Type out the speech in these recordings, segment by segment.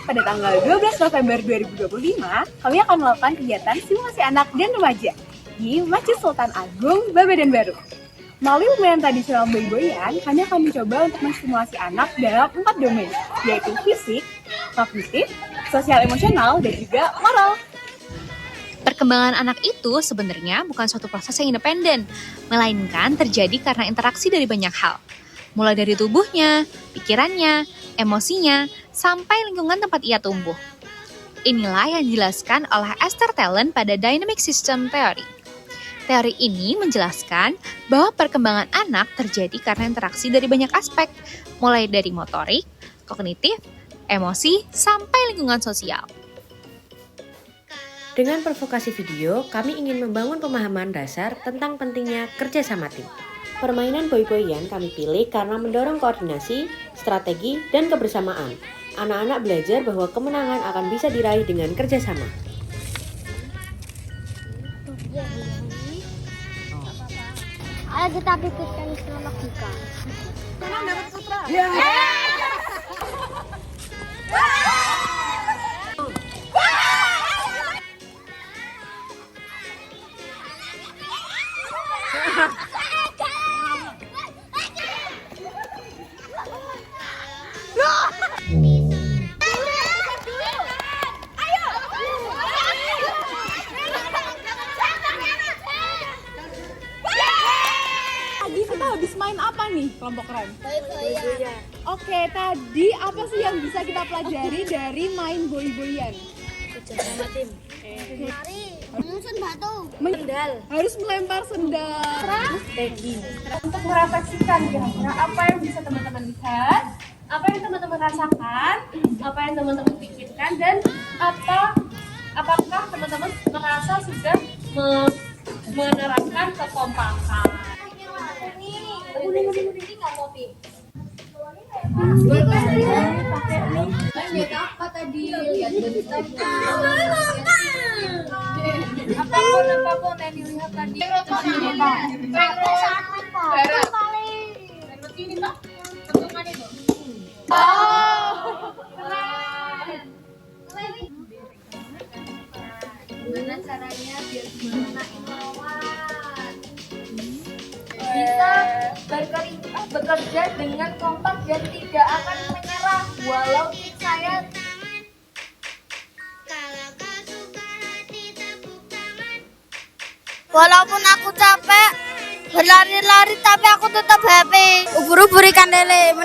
pada tanggal 12 November 2025, kami akan melakukan kegiatan simulasi anak dan remaja di Masjid Sultan Agung, Babadan Baru. Melalui permainan tradisional boy-boyan, kami akan mencoba untuk menstimulasi anak dalam 4 domain, yaitu fisik, kognitif, sosial emosional, dan juga moral. Perkembangan anak itu sebenarnya bukan suatu proses yang independen, melainkan terjadi karena interaksi dari banyak hal. Mulai dari tubuhnya, pikirannya, emosinya, sampai lingkungan tempat ia tumbuh. Inilah yang dijelaskan oleh Esther Talen pada Dynamic System Theory. Teori ini menjelaskan bahwa perkembangan anak terjadi karena interaksi dari banyak aspek, mulai dari motorik, kognitif, emosi, sampai lingkungan sosial. Dengan provokasi video, kami ingin membangun pemahaman dasar tentang pentingnya kerja sama tim. Permainan boy-boyan kami pilih karena mendorong koordinasi, strategi, dan kebersamaan. Anak-anak belajar bahwa kemenangan akan bisa diraih dengan kerja sama. Ayo kita pikirkan selama kita. Senang dapat putra. Tadi kita habis main apa nih kelompok keren? Oke, tadi apa sih yang bisa kita pelajari dari main boy-boyan? Musun batu. Harus melempar sendal. Untuk merefleksikan kira-kira apa yang bisa teman-teman lihat, apa yang teman-teman rasakan, apa yang teman-teman pikirkan, dan apakah teman-teman merasa sudah menerapkan kekompakan. Ini nggak kopi. Lihat apa tadi? Lihat apapun yang dilihat tadi. Gimana caranya biar gunain lawan? Bisa bekerja dengan kompak dan tidak akan menyerah walau tim saya. Walaupun aku capek berlari-lari tapi aku tetap happy. Ubur-ubur ikan lele,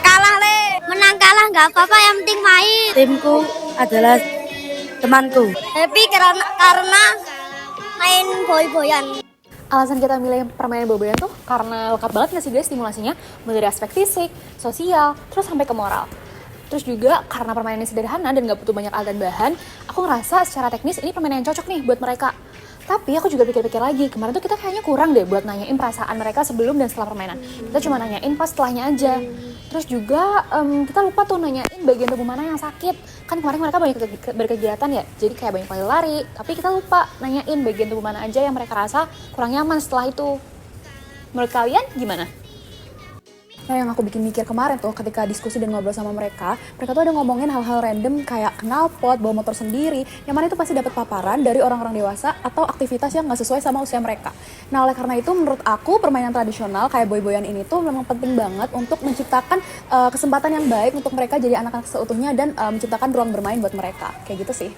kalah le, menang kalah nggak apa-apa, yang penting main. Timku adalah temanku. Happy karena main boy-boyan. Alasan kita milih permainan boy-boyan tuh karena lengkap banget nggak sih guys stimulasinya, mulai dari aspek fisik, sosial, terus sampai ke moral. Terus juga karena permainannya sederhana dan nggak butuh banyak alat dan bahan, aku ngerasa secara teknis ini permainan yang cocok nih buat mereka. Tapi aku juga pikir-pikir lagi, kemarin tuh kita kayaknya kurang deh buat nanyain perasaan mereka sebelum dan setelah permainan. Kita cuma nanyain pas setelahnya aja. Terus juga kita lupa tuh nanyain bagian tubuh mana yang sakit. Kan kemarin mereka banyak berkegiatan ya, jadi kayak banyak lari, tapi kita lupa nanyain bagian tubuh mana aja yang mereka rasa kurang nyaman setelah itu. Menurut kalian gimana? Nah, yang aku bikin mikir kemarin tuh ketika diskusi dan ngobrol sama mereka tuh ada ngomongin hal-hal random kayak knalpot, bawa motor sendiri, yang mana itu pasti dapat paparan dari orang-orang dewasa atau aktivitas yang nggak sesuai sama usia mereka. Nah, oleh karena itu menurut aku permainan tradisional kayak boy-boyan ini tuh memang penting banget untuk menciptakan kesempatan yang baik untuk mereka jadi anak-anak seutuhnya dan menciptakan ruang bermain buat mereka. Kayak gitu sih.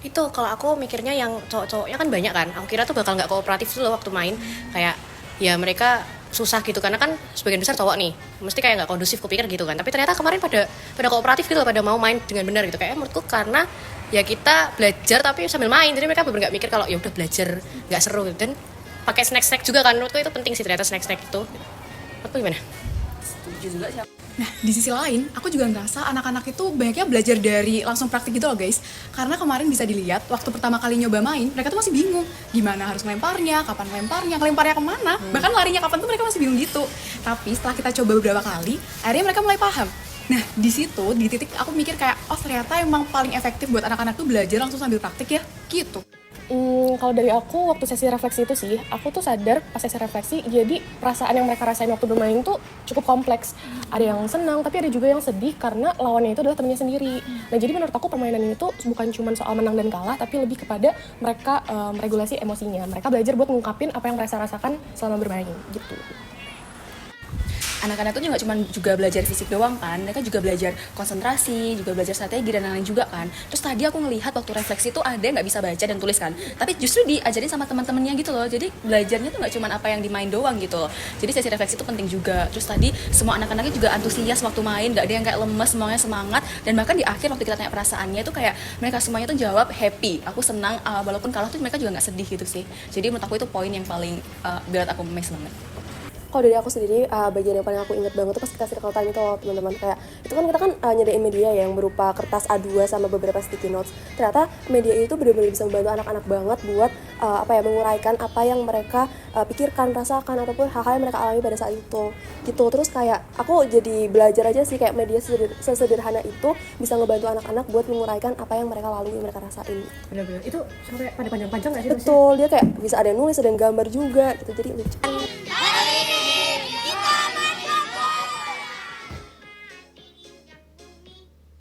Itu kalau aku mikirnya yang cowok-cowoknya kan banyak kan. Aku kira tuh bakal nggak kooperatif tuh loh waktu main. Kayak ya mereka susah gitu karena kan sebagian besar cowok nih, mesti kayak nggak kondusif kupikir gitu kan. Tapi ternyata kemarin pada kooperatif gitu loh, pada mau main dengan benar gitu. Kayak menurutku karena ya kita belajar tapi sambil main, jadi mereka benar nggak mikir kalau ya udah belajar nggak seru gitu. Dan pakai snack juga kan, menurutku itu penting sih ternyata snack itu. Menurutku gimana? Setuju juga sih. Nah, di sisi lain, aku juga ngerasa anak-anak itu banyaknya belajar dari langsung praktik gitu loh guys. Karena kemarin bisa dilihat, waktu pertama kali nyoba main, mereka tuh masih bingung. Gimana harus ngelemparnya, kapan ngelemparnya kemana, bahkan larinya kapan tuh mereka masih bingung gitu. Tapi setelah kita coba beberapa kali, akhirnya mereka mulai paham. Nah, di situ, di titik aku mikir kayak, oh ternyata emang paling efektif buat anak-anak tuh belajar langsung sambil praktik ya, gitu. Kalau dari aku waktu sesi refleksi itu sih, aku tuh sadar pas sesi refleksi, jadi perasaan yang mereka rasain waktu bermain tuh cukup kompleks. Ada yang senang, tapi ada juga yang sedih karena lawannya itu adalah temennya sendiri. Nah jadi menurut aku permainan ini tuh bukan cuma soal menang dan kalah, tapi lebih kepada mereka meregulasi emosinya. Mereka belajar buat ngungkapin apa yang mereka rasakan selama bermain gitu. Anak-anak tuh juga belajar fisik doang kan, mereka juga belajar konsentrasi, juga belajar strategi dan lain-lain juga kan. Terus tadi aku ngelihat waktu refleksi tuh ada yang nggak bisa baca dan tulis kan, tapi justru diajarin sama teman-temannya gitu loh. Jadi belajarnya tuh nggak cuma apa yang dimain doang gitu. Jadi sesi refleksi itu penting juga. Terus tadi semua anak-anaknya juga antusias waktu main, nggak ada yang kayak lemes, semuanya semangat. Dan bahkan di akhir waktu kita tanya perasaannya tuh kayak mereka semuanya tuh jawab happy, aku senang, walaupun kalah tuh mereka juga nggak sedih gitu sih. Jadi menurut aku itu poin yang paling buat aku amazed banget. Kalau dari aku sendiri, bagian yang paling aku ingat banget tuh pas kita circle time itu loh teman-teman. Kayak itu kan kita kan nyediain media yang berupa kertas A2 sama beberapa sticky notes. Ternyata media itu benar-benar bisa membantu anak-anak banget buat menguraikan apa yang mereka pikirkan, rasakan, ataupun hal-hal yang mereka alami pada saat itu gitu. Terus kayak aku jadi belajar aja sih kayak media sesederhana itu bisa ngebantu anak-anak buat menguraikan apa yang mereka lalui, mereka rasain. Benar-benar itu sampai pada panjang-panjang nggak sih? Betul, dia kayak bisa ada yang nulis, ada yang gambar juga gitu, jadi lucu.